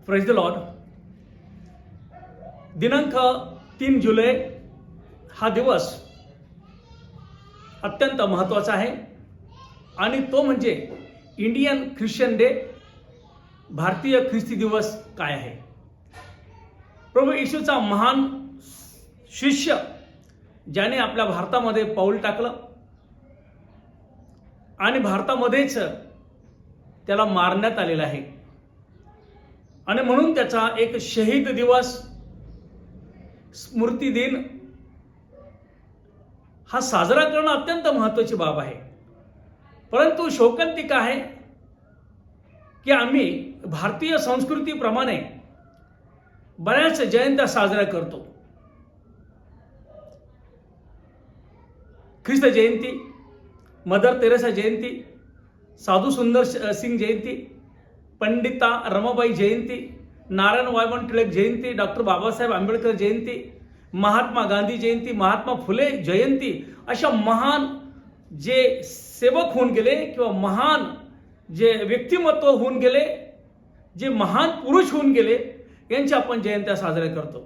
Praise the Lord. दिनांक 3 जुलै हा दिवस अत्यंत महत्त्वाचा आहे आणि तो म्हणजे इंडियन ख्रिश्चन डे, भारतीय ख्रिस्ती दिवस काय आहे. प्रभू येशूचा महान शिष्य ज्याने आपल्या भारतामध्ये पाऊल टाकलं आणि भारतामध्येच त्याला मारण्यात आलेलं आहे आणि म्हणून त्याचा एक शहीद दिवस, स्मृती दिन हा साजरा करणं अत्यंत महत्त्वाची बाब आहे. परंतु शोकांतिका आहे की आम्ही भारतीय संस्कृतीप्रमाणे बऱ्याच जयंत्या साजऱ्या करतो. ख्रिस्त जयंती, मदर तेरेसा जयंती, साधू सुंदर सिंग जयंती, पंडिता रमाबाई जयंती, नारायण वायमन टिळक जयंती, डॉक्टर बाबासाहेब आंबेडकर जयंती, महात्मा गांधी जयंती, महात्मा फुले जयंती, अशा महान जे सेवक होऊन गेले किंवा महान जे व्यक्तिमत्व होऊन गेले, जे महान पुरुष होऊन गेले, यांच्या आपण जयंत्या साजऱ्या करतो.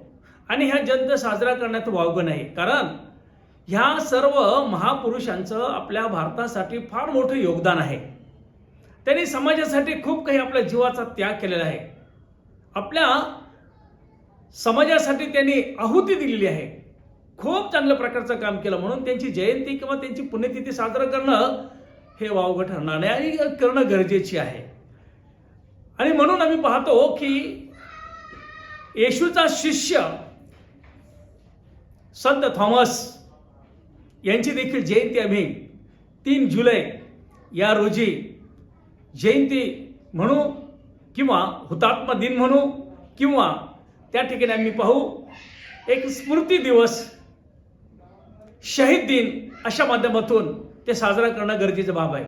आणि ह्या जयंत्या साजरा करण्यात वावगं नाही, कारण ह्या सर्व महापुरुषांचं आपल्या भारतासाठी फार मोठं योगदान आहे. त्यांनी समाजासाठी खूप काही आपल्या जीवाचा त्याग केलेला आहे. आपल्या समाजासाठी त्यांनी आहुती दिलेली आहे. खूप चांगल्या प्रकारचं काम केलं, म्हणून त्यांची जयंती किंवा त्यांची पुण्यतिथी साजरा करणं हे वावगं ठरणार नाही आणि करणं गरजेची आहे. आणि म्हणून आम्ही पाहतो की येशूचा शिष्य संत थॉमस यांची देखील जयंती आम्ही 3 जुलै या रोजी जयंती म्हणू किंवा हुतात्मा दिन म्हणू किंवा त्या ठिकाणी आम्ही पाहू एक स्मृती दिवस, शहीद दिन, अशा माध्यमातून ते साजरा करणं गरजेचं बाब आहे.